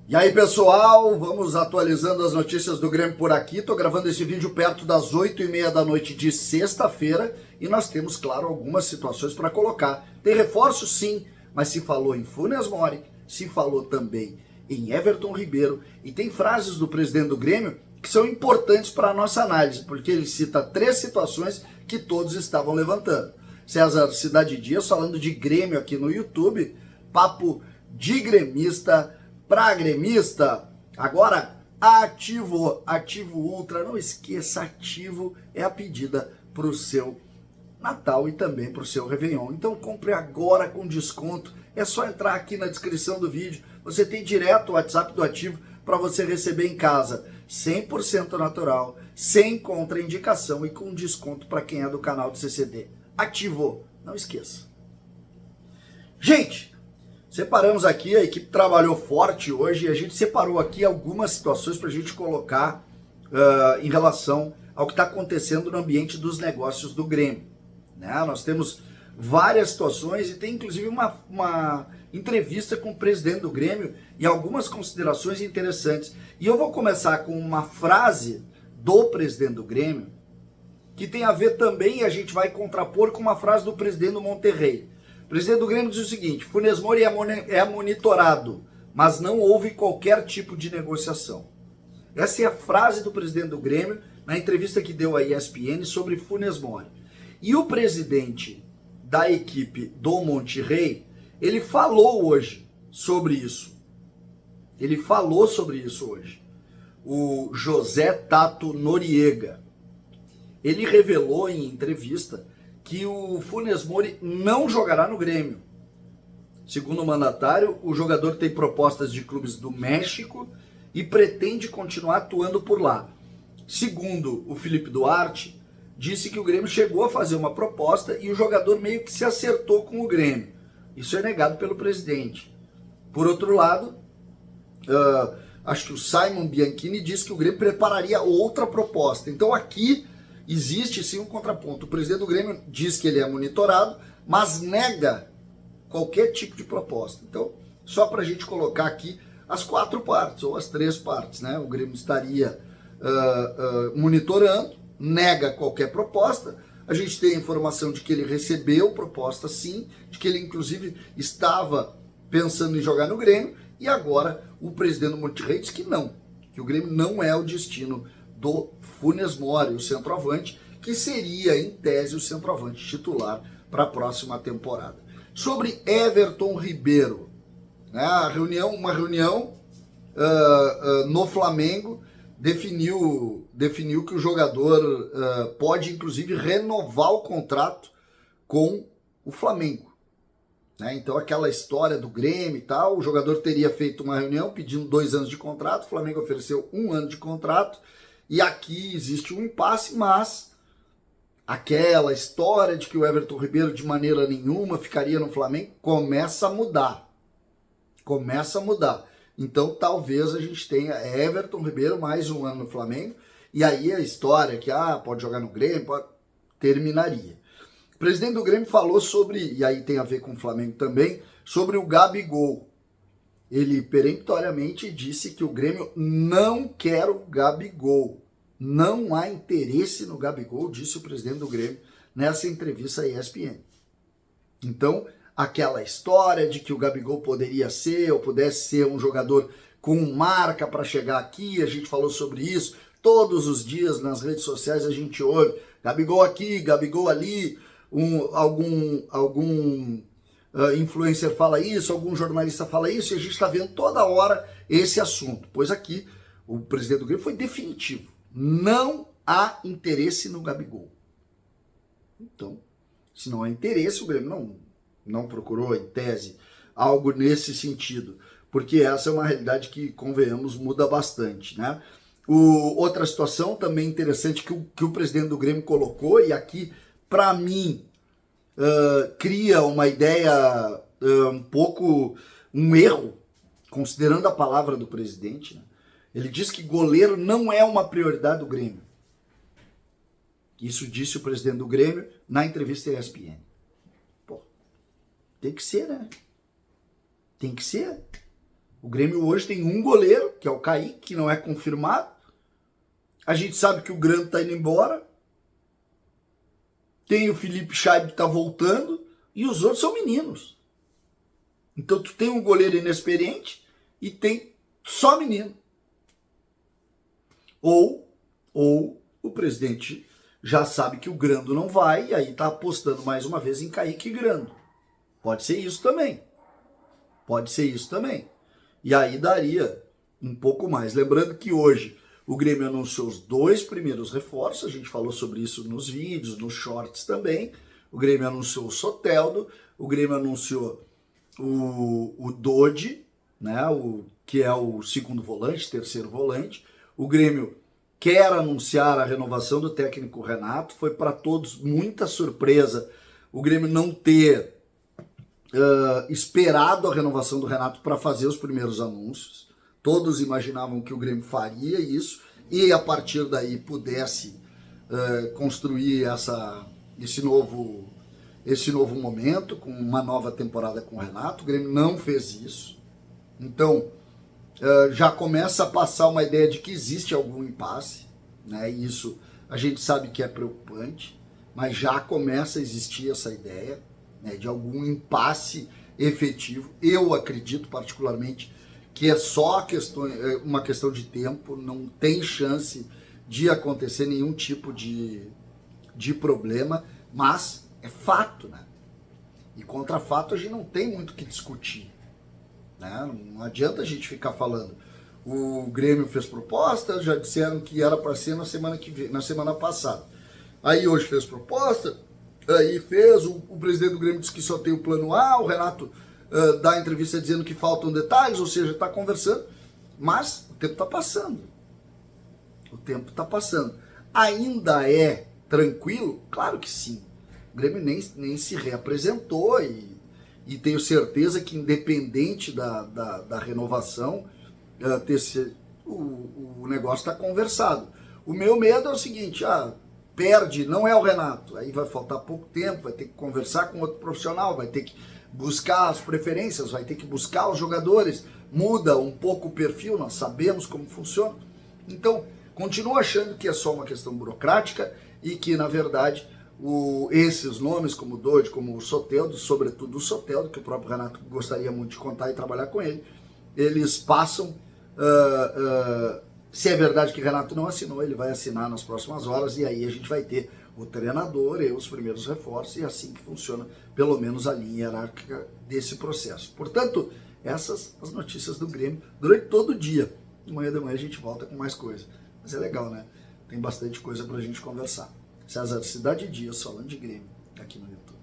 E aí, pessoal, vamos atualizando as notícias do Grêmio por aqui. Tô gravando esse vídeo perto das 8h30 da noite de sexta-feira e nós temos, claro, algumas situações para colocar. Tem reforço, sim, mas se falou em Funes Mori, se falou também em Everton Ribeiro e tem frases do presidente do Grêmio que são importantes para a nossa análise, porque ele cita 3 situações que todos estavam levantando. César Cidade Dias falando de Grêmio aqui no YouTube, papo de gremista para gremista. Agora, ativo Ultra, não esqueça, ativo é a pedida para o seu Natal e também para o seu Réveillon. Então compre agora com desconto, é só entrar aqui na descrição do vídeo, você tem direto o WhatsApp do Ativo para você receber em casa, 100% natural, sem contraindicação e com desconto para quem é do canal do CCD. Ativo, não esqueça. Gente, separamos aqui, a equipe trabalhou forte hoje e a gente separou aqui algumas situações para a gente colocar em relação ao que está acontecendo no ambiente dos negócios do Grêmio. Né? Nós temos várias situações e tem inclusive uma entrevista com o presidente do Grêmio e algumas considerações interessantes. E eu vou começar com uma frase do presidente do Grêmio que tem a ver também, e a gente vai contrapor com uma frase do presidente do Monterrey. O presidente do Grêmio diz o seguinte: Funes Mori é monitorado, mas não houve qualquer tipo de negociação. Essa é a frase do presidente do Grêmio na entrevista que deu à ESPN sobre Funes Mori. E o presidente da equipe do Monterrey, ele falou hoje sobre isso. Ele falou sobre isso hoje. O José Tato Noriega. Ele revelou em entrevista que o Funes Mori não jogará no Grêmio. Segundo o mandatário, o jogador tem propostas de clubes do México e pretende continuar atuando por lá. Segundo o Felipe Duarte, disse que o Grêmio chegou a fazer uma proposta e o jogador meio que se acertou com o Grêmio. Isso é negado pelo presidente. Por outro lado, acho que o Simon Bianchini disse que o Grêmio prepararia outra proposta. Então aqui existe sim um contraponto. O presidente do Grêmio diz que ele é monitorado, mas nega qualquer tipo de proposta. Então, só para a gente colocar aqui as 4 partes, ou as 3 partes, né? O Grêmio estaria monitorando, nega qualquer proposta. A gente tem a informação de que ele recebeu proposta sim, de que ele inclusive estava pensando em jogar no Grêmio, e agora o presidente do Monterrey diz que não, que o Grêmio não é o destino do Funes Mori, o centroavante, que seria, em tese, o centroavante titular para a próxima temporada. Sobre Everton Ribeiro, né, uma reunião no Flamengo definiu que o jogador pode, inclusive, renovar o contrato com o Flamengo. Né? Então, aquela história do Grêmio e tal, o jogador teria feito uma reunião pedindo 2 anos de contrato, o Flamengo ofereceu 1 ano de contrato, e aqui existe um impasse, mas aquela história de que o Everton Ribeiro de maneira nenhuma ficaria no Flamengo começa a mudar. Começa a mudar. Então talvez a gente tenha Everton Ribeiro mais 1 ano no Flamengo, e aí a história que pode jogar no Grêmio, terminaria. O presidente do Grêmio falou sobre, e aí tem a ver com o Flamengo também, sobre o Gabigol. Ele peremptoriamente disse que o Grêmio não quer o Gabigol. Não há interesse no Gabigol, disse o presidente do Grêmio nessa entrevista à ESPN. Então, aquela história de que o Gabigol poderia ser ou pudesse ser um jogador com marca para chegar aqui, a gente falou sobre isso, todos os dias nas redes sociais a gente ouve Gabigol aqui, Gabigol ali, algum influencer fala isso, algum jornalista fala isso, e a gente está vendo toda hora esse assunto. Pois aqui o presidente do Grêmio foi definitivo. Não há interesse no Gabigol. Então, se não há interesse, o Grêmio não procurou, em tese, algo nesse sentido. Porque essa é uma realidade que, convenhamos, muda bastante, né? Outra situação também interessante que o presidente do Grêmio colocou, e aqui, para mim, cria uma ideia um erro, considerando a palavra do presidente, né? Ele diz que goleiro não é uma prioridade do Grêmio. Isso disse o presidente do Grêmio na entrevista à ESPN. Pô, tem que ser, né? Tem que ser. O Grêmio hoje tem um goleiro, que é o Kaique, que não é confirmado. A gente sabe que o Grando está indo embora. Tem o Felipe Scheibe que está voltando. E os outros são meninos. Então tu tem um goleiro inexperiente e tem só menino. Ou o presidente já sabe que o Grando não vai e aí está apostando mais uma vez em Kaique e Grando. Pode ser isso também. Pode ser isso também. E aí daria um pouco mais. Lembrando que hoje o Grêmio anunciou os 2 primeiros reforços, a gente falou sobre isso nos vídeos, nos shorts também. O Grêmio anunciou o Soteldo, o Grêmio anunciou o Dodi, né, que é o segundo volante, terceiro volante. O Grêmio quer anunciar a renovação do técnico Renato. Foi para todos muita surpresa o Grêmio não ter esperado a renovação do Renato para fazer os primeiros anúncios. Todos imaginavam que o Grêmio faria isso e a partir daí pudesse construir esse novo momento, com uma nova temporada com o Renato. O Grêmio não fez isso. Então, já começa a passar uma ideia de que existe algum impasse, né? E isso a gente sabe que é preocupante, mas já começa a existir essa ideia, né, de algum impasse efetivo. Eu acredito particularmente que é só uma questão de tempo, não tem chance de acontecer nenhum tipo de problema, mas é fato, né? E contra fato a gente não tem muito o que discutir, né? Não adianta a gente ficar falando. O Grêmio fez proposta, já disseram que era para ser na semana passada. Aí hoje fez proposta, aí fez, o presidente do Grêmio disse que só tem o plano A, o Renato dá entrevista dizendo que faltam detalhes, ou seja, está conversando, mas o tempo está passando. O tempo está passando. Ainda é tranquilo? Claro que sim. O Grêmio nem se reapresentou e tenho certeza que independente da renovação, o negócio está conversado. O meu medo é o seguinte, perde, não é o Renato, aí vai faltar pouco tempo, vai ter que conversar com outro profissional, vai ter que buscar as preferências, vai ter que buscar os jogadores, muda um pouco o perfil, nós sabemos como funciona. Então, continuo achando que é só uma questão burocrática e que, na verdade, esses nomes, como o Dodi, como o Soteldo, sobretudo o Soteldo, que o próprio Renato gostaria muito de contar e trabalhar com ele, eles passam, se é verdade que o Renato não assinou, ele vai assinar nas próximas horas e aí a gente vai ter o treinador e os primeiros reforços e assim que funciona, pelo menos a linha hierárquica desse processo. Portanto, essas as notícias do Grêmio durante todo o dia. De manhã a gente volta com mais coisa. Mas é legal, né? Tem bastante coisa pra gente conversar. César Cidade Dias, falando de Grêmio, aqui no YouTube.